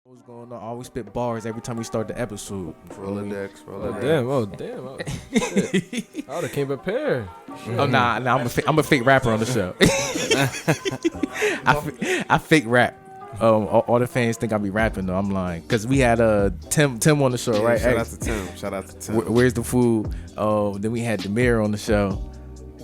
What's going on? I always spit bars every time we start the episode. Roll the decks. Damn. Shit. I would have came prepared. Oh nah, I'm a fake rapper on the show. I fake rap. All the fans think I be rapping though. I'm lying, cause we had Tim on the show, right? Shout out to Tim. Where's the food? Then we had Demir on the show,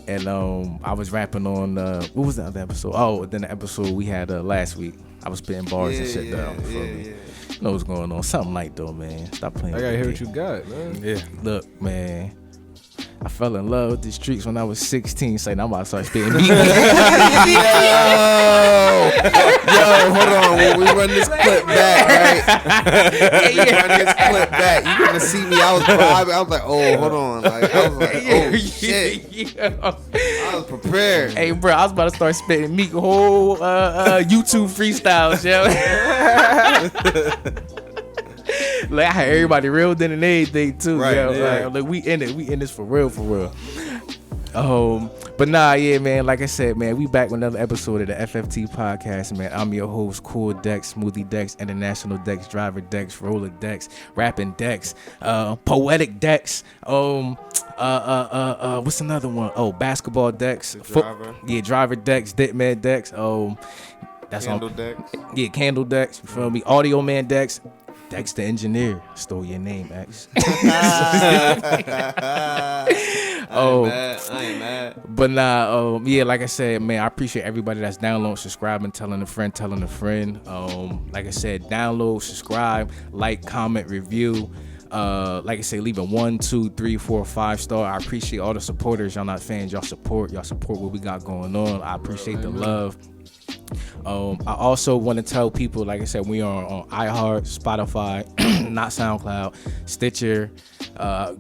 and I was rapping on what was the other episode? Oh, then the episode we had last week. I was spitting bars and shit though. You know what's going on? Something light though, man. Stop playing. I gotta hear what you got, man. Yeah. Look, man. I fell in love with the streets when I was 16, saying I'm about to start spitting beat. Yo, hold on. When we run this clip back, right? Run this clip back. You're gonna see me. I was like, oh, hold on. Like, I was like, oh shit. I was prepared. Hey, bro, I was about to start spitting Meek whole YouTube freestyles, yo. Like I had everybody reeled in and everything too, right, yo. Yeah. Like we in this for real. But nah, yeah, man. Like I said, man, we back with another episode of the FFT Podcast, man. I'm your host, Cool Dex, Smoothie Dex, International Dex, Driver Dex, Roller Dex, Rapping Dex, Poetic Dex. What's another one? Oh, Basketball Dex, Driver Dex, Ditman Dex. That's Candle on Dex. Yeah, Candle Dex. You feel me? Audio Man Dex. Dex the engineer stole your name, X. I ain't mad. But nah, yeah, like I said, man, I appreciate everybody that's downloading, subscribing, telling a friend. Like I said, download, subscribe, like, comment, review. Like I say, leave a 1, 2, 3, 4, 5 star. I appreciate all the supporters. Y'all not fans, y'all support what we got going on. I appreciate the love. I also want to tell people, like I said, we are on iHeart, Spotify, not SoundCloud, Stitcher,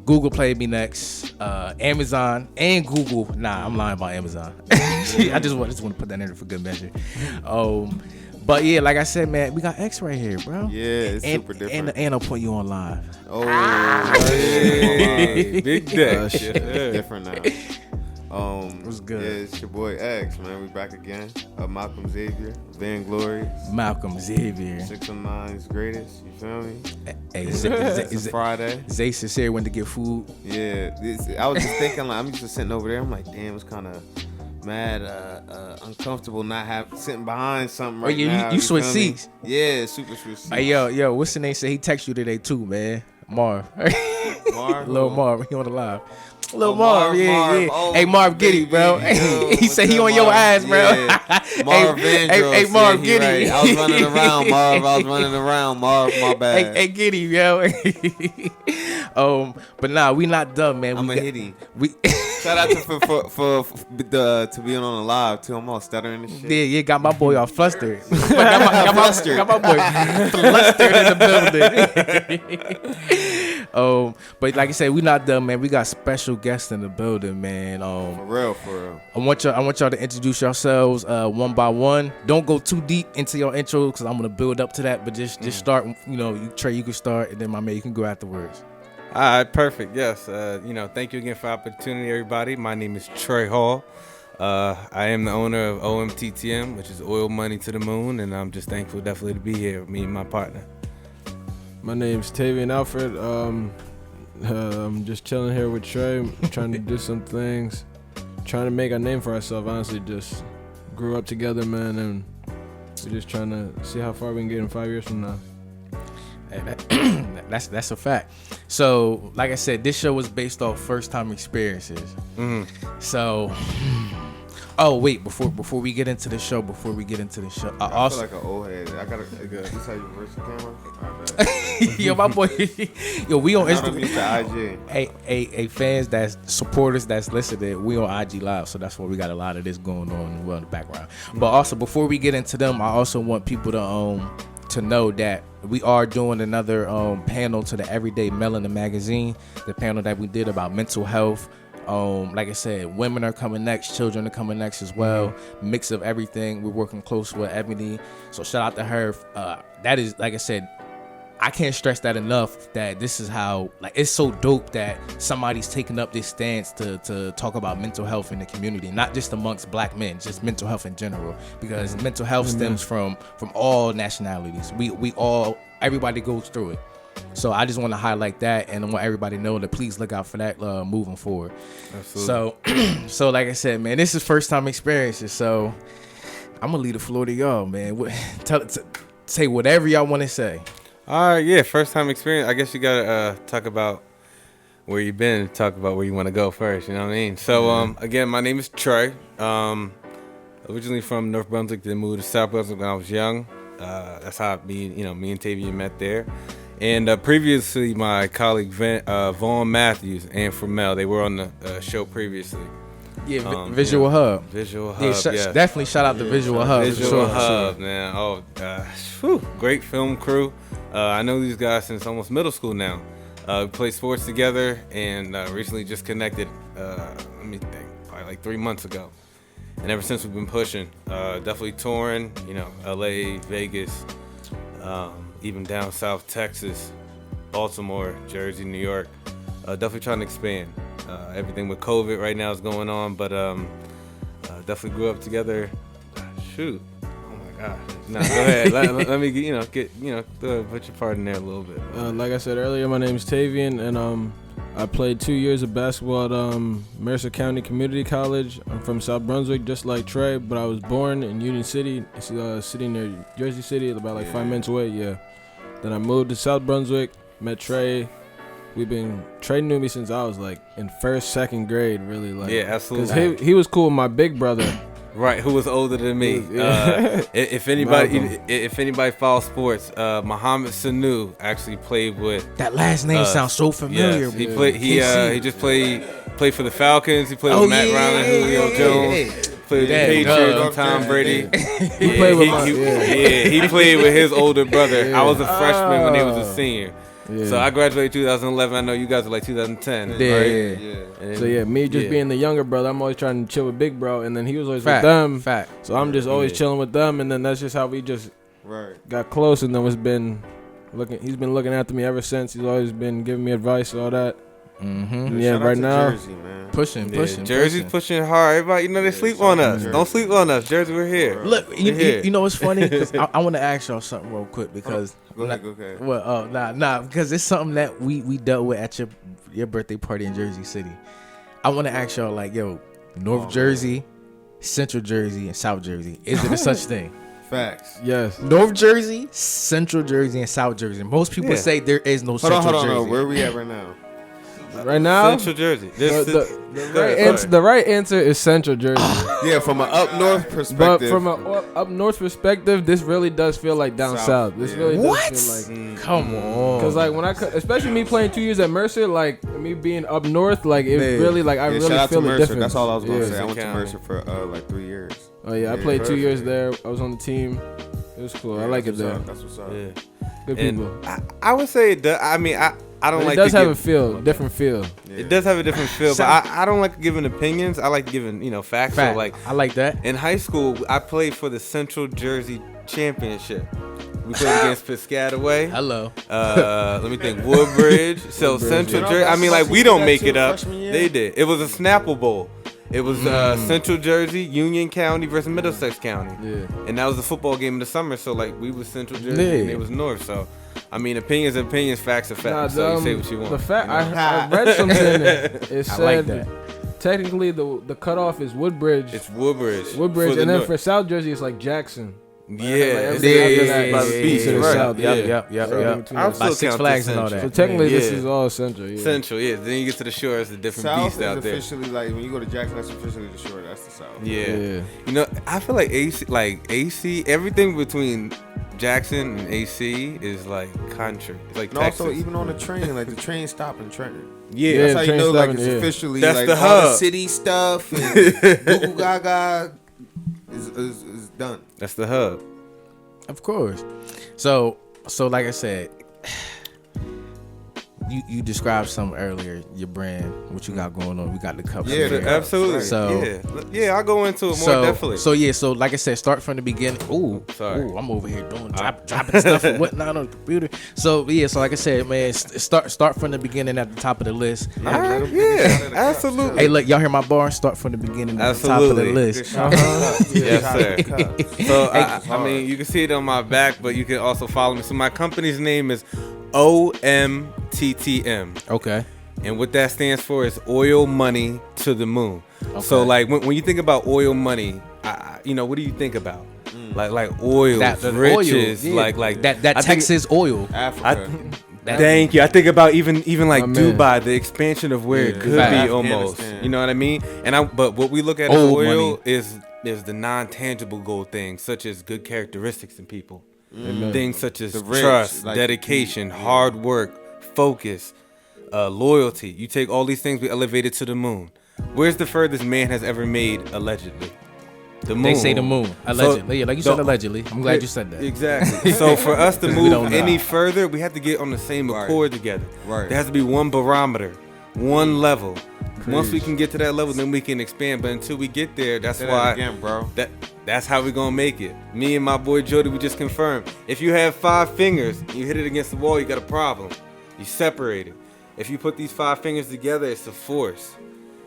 Google Play Me Next, Amazon, and Google. Nah, I'm lying about Amazon. I just want to put that in there for good measure. But yeah, like I said, man, we got X right here, bro. Yeah, it's super different. And I'll put you on live. Oh, hey. Big Dex. Different now. What's good? Yeah, it's your boy X, man. We back again. Malcolm Xavier, Vainglorious. Malcolm Xavier. 619's greatest. You feel me? Hey, It's Friday. Zay Sincere went to get food. Yeah, I was just thinking, like, I'm just sitting over there. I'm like, damn, it's kind of mad, uncomfortable not sitting behind something right now. You switch seats. Yeah, super switch seats. Hey, yo, what's the name? Say he texted you today too, man. Marv. Lil Marv, he on the live. Lil Marv, yeah. Oh, hey, Marv, get it, bro. He said he on your ass, bro. Yeah. Marv Vandross. Hey, Marv, get it. Right. I was running around, Marv. My bad. Hey, get it, yo. But nah, we not done, man. I'm a hitty. We shout out to being on the live too. I'm all stuttering and shit. Yeah, got my boy all flustered. got my boy flustered in the building. But like I said, we not done, man. We got special guests in the building, man. For real. I want y'all to introduce yourselves one by one. Don't go too deep into your intro because I'm gonna build up to that. But just start. You know, Trae, you can start, and then my man, you can go afterwards. All right, perfect. Yes. Thank you again for the opportunity, everybody. My name is Trae Hall. I am the owner of omttm, which is Oil Money to the Moon, and I'm just thankful definitely to be here with me and my partner. My name's Tavian Alfred. I'm just chilling here with Trae, trying to do some things, trying to make a name for ourselves. Honestly, just grew up together, man, and we're just trying to see how far we can get in 5 years from now. Hey, that's a fact. So, like I said, this show was based off first time experiences. Mm-hmm. So, oh wait, before we get into the show, I feel like an old head. I gotta. This how you reverse the camera? Right, yo, my boy, yo, we on Instagram. IG. Hey, fans, that's supporters, that's listening. We on IG Live, so that's why we got a lot of this going on in the background. But also, before we get into them, I also want people to know that we are doing another panel to the Everyday Melanin magazine, the panel that we did about mental health. Like I said, women are coming next, children are coming next as well. Mix of everything. We're working close with Ebony, so shout out to her. That is, like I said, I can't stress that enough, that this is how, like, it's so dope that somebody's taking up this stance to talk about mental health in the community, not just amongst black men, just mental health in general, because mental health stems from all nationalities. We all everybody goes through it. So I just want to highlight that, and I want everybody to know that please look out for that moving forward. Absolutely. So like I said, man, this is first time experiences. So I'm gonna leave the floor to y'all, man. Say whatever y'all want to say. All right, yeah, first time experience. I guess you gotta talk about where you've been, talk about where you want to go first. You know what I mean? So again, my name is Trae. Originally from North Brunswick, then moved to South Brunswick when I was young. That's how me and Tavian met there. And previously, my colleague Vaughn Matthews and Formel, they were on the show previously. Yeah, Visual Hub. Visual Hub, yes. Definitely shout out to Visual Hub. Visual Hub, man. Oh, great film crew. I know these guys since almost middle school now. We play sports together and recently just connected, let me think, probably like 3 months ago. And ever since we've been pushing, definitely touring, LA, Vegas, even down south Texas, Baltimore, Jersey, New York. Definitely trying to expand. Everything with COVID right now is going on, but definitely grew up together. Shoot. Oh my gosh. No, go ahead. let me put your part in there a little bit. Like I said earlier, my name is Tavian, and I played 2 years of basketball at Mercer County Community College. I'm from South Brunswick, just like Trae, but I was born in Union City. It's a city near Jersey City, about like 5 minutes away. Yeah. Then I moved to South Brunswick, met Trae. Trae knew me since I was like in first, second grade, really. Like, yeah, absolutely. Because he was cool with my big brother. Right, who was older than me. If anybody follows sports, Muhammad Sanu actually played with. That last name sounds so familiar. Yes, he just played for the Falcons. He played with Matt Ryan and Julio Jones. Played with the Patriots and Tom Brady. He played with his older brother. I was a freshman when he was a senior. Yeah. So I graduated 2011. I know you guys are like 2010. Yeah. So me being the younger brother, I'm always trying to chill with big bro, and then he was always with them. So I'm just always chilling with them, and then that's just how we just got close. And then he's been looking after me ever since. He's always been giving me advice, all that. Mm-hmm. Yeah, right now Jersey, man. pushing. Jersey's pushing hard. Everybody, they sleep on us. Jersey. Don't sleep on us. Jersey, we're here. Look, you know what's funny? Cause I want to ask y'all something real quick because Go ahead. Well, because it's something that we dealt with at your birthday party in Jersey City. I want to ask y'all like, North Jersey, Central Jersey, and South Jersey. Is it a such thing? Facts. Yes. North Jersey, Central Jersey, and South Jersey. Most people say there is no Central Jersey. Hold on. Where are we at right now? Right now, Central Jersey. The right answer is Central Jersey. Yeah, from an up north perspective. But from an up north perspective, this really does feel like down south. This really does feel like. Come on. Because like especially me playing 2 years at Mercer, like me being up north, like it really like I really feel the difference. That's all I was gonna say. I went to Mercer for like 3 years. Oh yeah, I played 2 years there. I was on the team. It was cool. I like it there. That's what's up. Yeah. Good people. I would say it does. I mean, I don't like. It does have a different feel. Yeah. It does have a different feel, but I don't like giving opinions. I like giving facts. So like I like that. In high school, I played for the Central Jersey Championship. We played against Piscataway. Hello. Let me think. Woodbridge. So Central Jersey. I mean, like we don't make it up. They did. It was a Snapple Bowl. It was Central Jersey, Union County versus Middlesex County. Yeah. And that was the football game in the summer. So like we was Central Jersey and it was North. So I mean, opinions, facts are facts. So you say what you want. The fact I read something. It said like that. Technically the cutoff is Woodbridge. It's Woodbridge. And then for South Jersey, it's like Jackson. Yeah, by the beach to the south. Yep. I'll Six Flags and all that. So technically, this is all Central. Yeah. Central, yeah. Then you get to the shore, it's a different South beast out there. Officially, like when you go to Jackson, that's officially the shore. That's the South. Yeah. You know, I feel like AC, everything between Jackson and AC is like country. It's like Texas. Also, even on the train, like the train stop in Trenton. Yeah, that's how you know, like it's officially that's like the all hub. the city stuff and Goo Gaga is done. That's the hub. Of course. So like I said, you described some earlier, your brand, what you got going on. We got the cups. Yeah, here. absolutely. So yeah, I'll go into it more definitely. So like I said, start from the beginning. Sorry, I'm over here dropping stuff and whatnot on the computer. So like I said, man, start from the beginning at the top of the list. Yeah, absolutely. Hey, look, y'all hear my bar? Start from the beginning at the top of the list. Yes, sir. So I mean, you can see it on my back, but you can also follow me. So my company's name is omttm. Okay. And what that stands for is oil money to the moon. Okay. So like when you think about oil money, what do you think about? Like oil, riches, oil, yeah. like that Texas oil. Africa. Thank you. I think about even like Dubai, the expansion of where it could be almost. You know what I mean? But what we look at as oil is the non-tangible gold things, such as good characteristics in people. Things such as trust, dedication, hard work, focus, loyalty. You take all these things, we elevate it to the moon. Where's the furthest man has ever made, allegedly? The moon. They say the moon, allegedly. Like you said, allegedly. I'm glad you said that. Exactly. So for us to move any further, we have to get on the same accord together. Right. There has to be one barometer, one level. Once we can get to that level, then we can expand. But until we get there, that's why. Again, bro. That's how we gonna make it. Me and my boy Jody, we just confirmed. If you have 5 fingers, you hit it against the wall, you got a problem. You separate it. If you put these 5 fingers together, it's a force.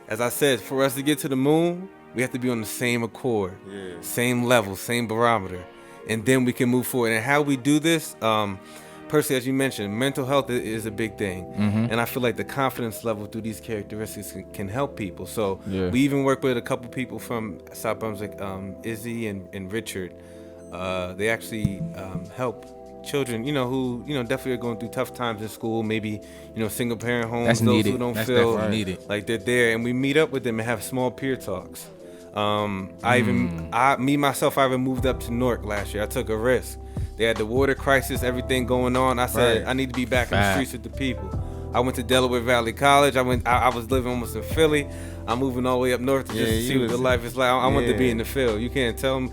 As I said, for us to get to the moon, we have to be on the same accord, same level, same barometer, and then we can move forward. And how we do this, personally, as you mentioned, mental health is a big thing. And I feel like the confidence level through these characteristics can help people. So we even work with a couple people from South Brunswick, Izzy and Richard. They actually help children, who, definitely are going through tough times in school, maybe, single parent homes, That's those needed. who don't That's feel needed. like they're there. And we meet up with them and have small peer talks. I even moved up to Newark last year. I took a risk. They had the water crisis, everything going on. I said, I need to be back in the streets with the people. I went to Delaware Valley College. I was living almost in Philly. I'm moving all the way up north to just see what the life is like. I want to be in the field. You can't tell them.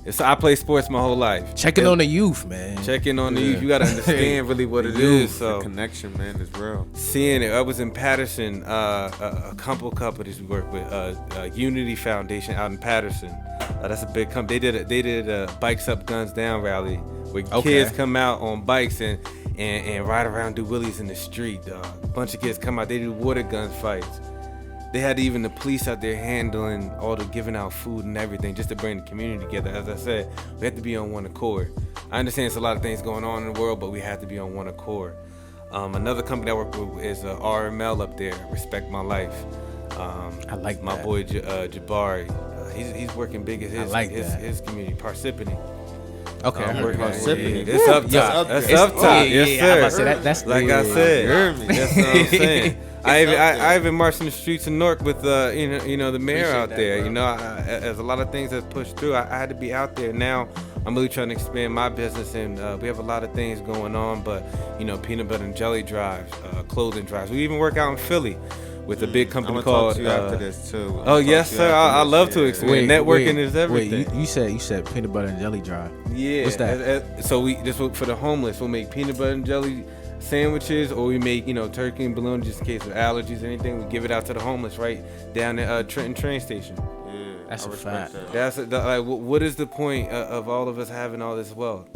So I play sports my whole life. Checking on the youth, man. Checking on the youth. You got to understand really what it is. So the connection, man, is real. Seeing it. I was in Patterson, a couple companies we work with, Unity Foundation out in Patterson. That's a big company. They did a Bikes Up, Guns Down rally where kids come out on bikes and ride around, do wheelies in the street. A bunch of kids come out. They do water gun fights. They had even the police out there handling all the giving out food and everything just to bring the community together. As I said, we have to be on one accord. I understand there's a lot of things going on in the world, but we have to be on one accord. Another company I work with is RML up there, Respect My Life. I like my that. boy Jabari. He's working big at his community, Parsippany. Okay, Parsippany. It's up top. That's up top. Yes, sir. That's like I said. That's what I'm saying. I even marched in the streets of Newark with the mayor out there. As a lot of things that's pushed through, I had to be out there. Now I'm really trying to expand my business, and we have a lot of things going on. But peanut butter and jelly drives, clothing drives. We even work out in Philly with a big company called. Talk to you after this too. Oh yes, sir. I love to expand. Networking is everything. Wait, you said peanut butter and jelly drive. Yeah. What's that? So we just for the homeless, we'll make peanut butter and jelly sandwiches, or we make turkey and bologna just in case of allergies or anything. We give it out to the homeless right down at Trenton train station. Yeah, that's a fact. That's like what is the point of all of us having all this wealth?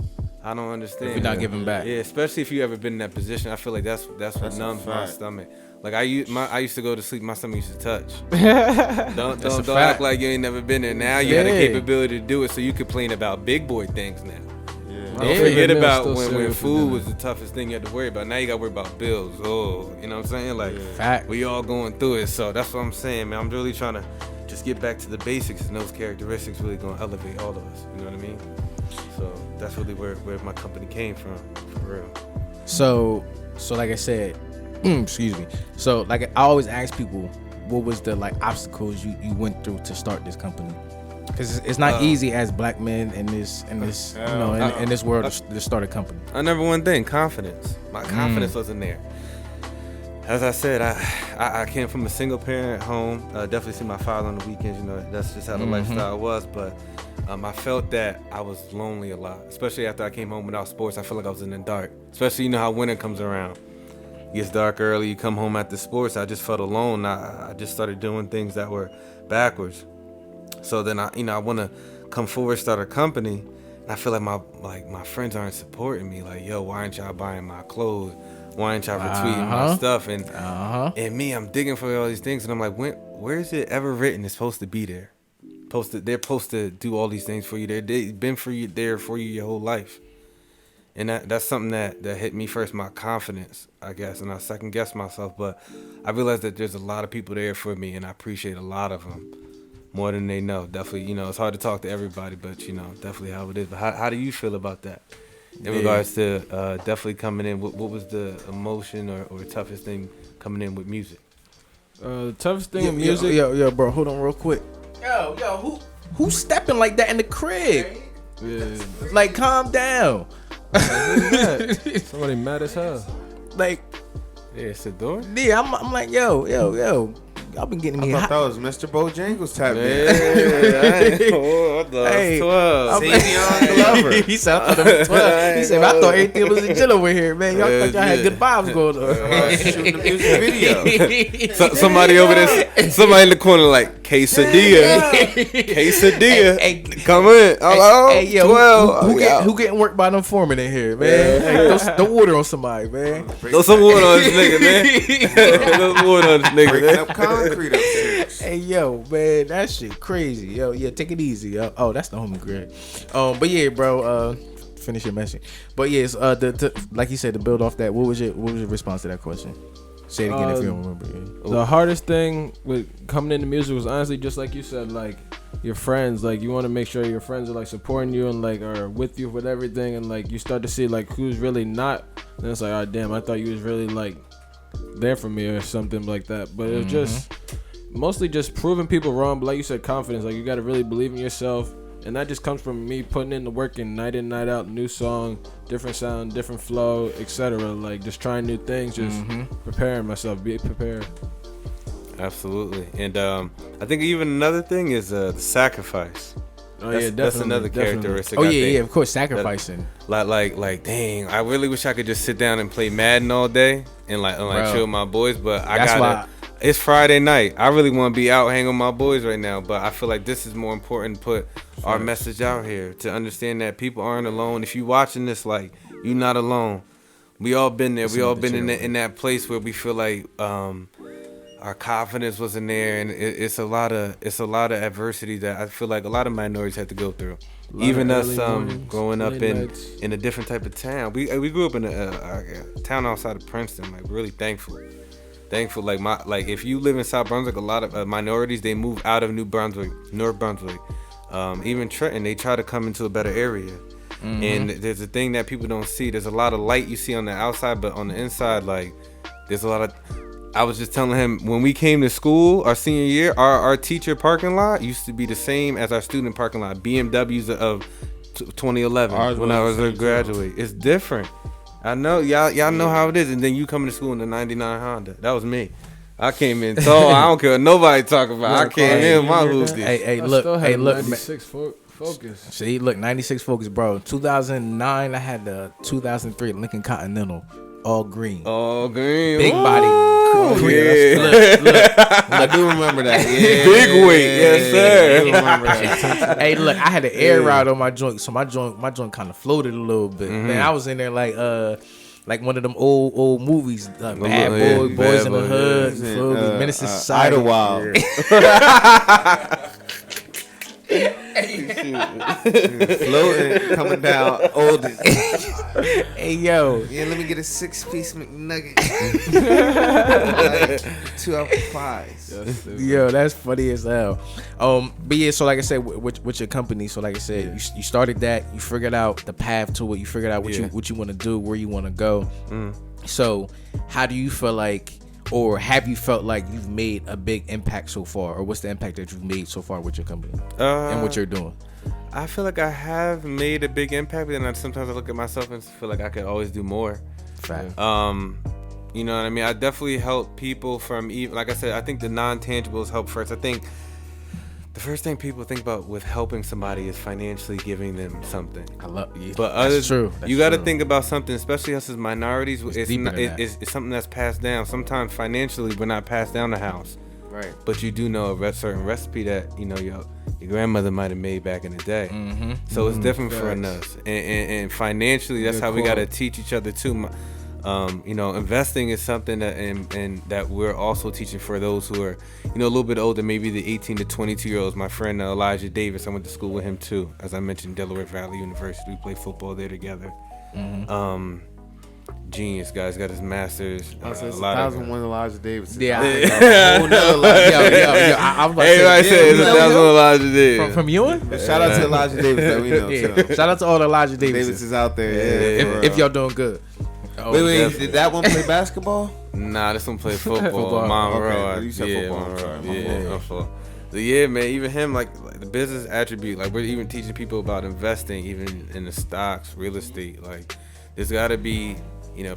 I don't understand. If we're not giving back. Yeah, especially if you ever been in that position. I feel like that's what numbs my stomach. Like I used to go to sleep, my stomach used to touch. Don't act like you ain't never been there. Now you had the capability to do it, so you complain about big boy things now. Don't forget about when food was the toughest thing you had to worry about. Now you got to worry about bills. Oh, you know what I'm saying? Like, fact. We all going through it. So that's what I'm saying, man. I'm really trying to just get back to the basics, and those characteristics really going to elevate all of us. You know what I mean? So that's really where my company came from, for real. So like I said, excuse me. So like I always ask people, what was the obstacles you went through to start this company? Because it's not easy as black men in this in this world to start a company. Number one thing, confidence. My confidence wasn't there. As I said, I came from a single parent home. Definitely see my father on the weekends. That's just how the lifestyle was. But I felt that I was lonely a lot, especially after I came home without sports. I felt like I was in the dark. Especially how winter comes around. gets dark early, you come home after sports. I just felt alone. I just started doing things that were backwards. So then I want to come forward, start a company. And I feel like my friends aren't supporting me. Like, yo, why aren't y'all buying my clothes? Why aren't y'all retweeting my stuff? And me, I'm digging for all these things, and I'm like, where is it ever written it's supposed to be there? They're supposed to do all these things for you. They've been there for you your whole life. And that's something that hit me first, my confidence, I guess. And I second guessed myself, but I realized that there's a lot of people there for me, and I appreciate a lot of them more than they know. Definitely, it's hard to talk to everybody, but definitely how it is. But how do you feel about that in regards to definitely coming in? What was the emotion or toughest thing coming in with music? The toughest thing with music. Yo, bro, hold on real quick. Yo, who's stepping like that in the crib? Yeah. Like, calm down. Somebody mad as hell. Like, yeah, it's the door. Yeah, I'm like, yo. Y'all been getting me I hot. thought that was Mr. Bojangles tapping. What the 12? Savion Glover. He said, I thought it was 12. He said, I thought everything was a chill over here, man. Y'all thought y'all had good vibes going on. Shooting the music video. Somebody over there, somebody in the corner like, quesadilla. Quesadilla. Hey, come in. Hey, yo, 12. who getting worked by them foremen in here, man? Hey, don't order on somebody, man. Throw some water on this nigga, man. Throw some water on this nigga, Breaking man. up concrete upstairs. Hey, yo, man, that shit crazy. Yo, yeah, take it easy. Yo. Oh, that's the homie Greg. But yeah, bro, finish your message. But yes, like you said, to build off that, what was your response to that question? Say it again if you don't remember. Yeah. The hardest thing with coming into music was honestly just like you said, like your friends. Like you want to make sure your friends are like supporting you and like are with you with everything, and like you start to see like who's really not. And it's like, oh damn, I thought you was really like there for me or something like that. But it was just mostly just proving people wrong. But like you said, confidence. Like you got to really believe in yourself. And that just comes from me putting in the work and night in, night out, new song, different sound, different flow, etc. Like just trying new things, just preparing myself, be prepared. Absolutely. And I think even another thing is the sacrifice. Oh yeah, definitely. That's another characteristic. Oh yeah, of course, sacrificing. Like, dang, I really wish I could just sit down and play Madden all day and chill with my boys, but it's Friday night. I really want to be out hanging with my boys right now, but I feel like this is more important to put our message out here to understand that people aren't alone. If you watching this, like, you're not alone. We all been there. We all been in that place where we feel like our confidence wasn't there, and it's a lot of adversity that I feel like a lot of minorities have to go through. Even us growing up in a different type of town. We grew up in a town outside of Princeton. Like, really thankful. Like if you live in South Brunswick, a lot of minorities, they move out of North Brunswick, even Trenton. They try to come into a better area. And there's a thing that people don't see. There's a lot of light you see on the outside, but on the inside, like, there's a lot of. I was just telling him, when we came to school our senior year, our teacher parking lot used to be the same as our student parking lot. BMWs of 2011 when I was a graduate. It's different. I know y'all know how it is. And then you coming to school in the 99 Honda. That was me. I came in tall. I don't care what nobody talk about. I came in with my hoopties. Hey, look, 96 Focus. See, look, 96 Focus, bro. 2009, I had the 2003 Lincoln Continental, all green. All green. Big body. Yeah. Look. I do remember that. Yeah. Big weight. Yes, sir. I do remember that. Hey, look, I had an air ride on my joint, so my joint kind of floated a little bit. Man, I was in there like one of them old movies, Bad Boys in the Hood, Menace to Society. Idlewild. Floating, coming down, oldest. Hey, yo. Yeah, let me get a 6-piece McNugget. 2 apple pies. Yo, that's funny as hell. But yeah, so like I said, with your company, so like I said, you started that, you figured out the path to it, you figured out what you want to do, where you want to go. So how do you feel like, or have you felt like you've made a big impact so far, or what's the impact that you've made so far with your company and what you're doing? I feel like I have made a big impact, but then sometimes I look at myself and feel like I could always do more. Fact. You know what I mean? I definitely help people from, even, like I said, I think the non-tangibles help first. I think the first thing people think about with helping somebody is financially giving them something. I love you. But That's true. You got to think about something, especially us as minorities. It's Something that's passed down. Sometimes financially, we're not passed down the house. Right. But you do know a certain recipe that your grandmother might have made back in the day. Mm-hmm. So it's different for us. And finationally, that's how we got to teach each other too. Investing is something that and that we're also teaching for those who are, a little bit older, maybe the 18 to 22 year olds. My friend Elijah Davis, I went to school with him too. As I mentioned, Delaware Valley University. We played football there together. Mm-hmm. Genius guy's got his master's. It's 1,001 Elijah Davis. Yeah. Whole nother Elijah. Yo. I was about to Everybody say, said it's 1,000 Elijah Davis. from Ewing? Shout out to Elijah Davis that we know too. Shout out to all the Elijah Davises. Davis is out there. Yeah, if y'all doing good. Oh, wait, did that one play basketball? Nah, this one played football. Football. Monroe. Okay, you said football. I'm sorry. My fault. So yeah, man, even him, like the business attribute, like we're even teaching people about investing, even in the stocks, real estate. Like there's got to be,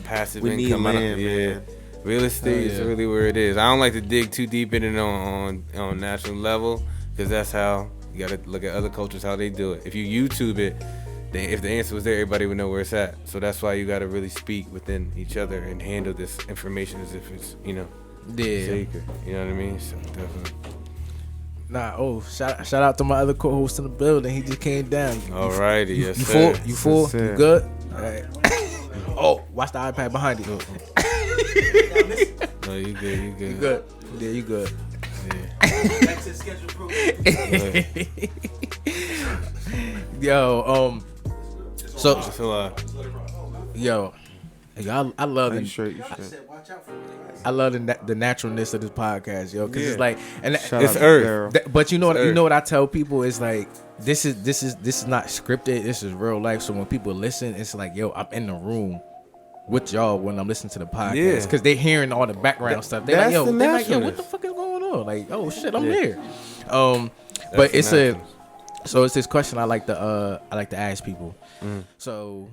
passive We need income. land, man. Real estate is really where it is. I don't like to dig too deep in it on national level, because that's how you got to look at other cultures, how they do it. If you YouTube it, then if the answer was there, everybody would know where it's at. So that's why you got to really speak within each other and handle this information as if it's, sacred. You know what I mean? So definitely. Shout out to my other co-host in the building. He just came down. Alrighty, yes, You sir. full? You full? Yes, sir. You good? All right. Oh, watch the iPad behind you. No, you good. You good. You good? Yeah, you good. Back to schedule program. Yo, so That's a lot. yo, I love You the straight. You I straight. said, watch out for it. I love the naturalness of this podcast, yo, because it's like, and Shout It's out to Earth. Daryl. but you know It's what I tell people is like, this is not scripted. This is real life. So when people listen, it's like, yo, I'm in the room with y'all when I'm listening to the podcast, Yeah. because they're hearing all the background stuff. They're like, that's the yo, what naturalness. the fuck is going on? Like, oh shit, I'm Yeah. here. That's But the it's naturalness. so it's this question I like to ask people. So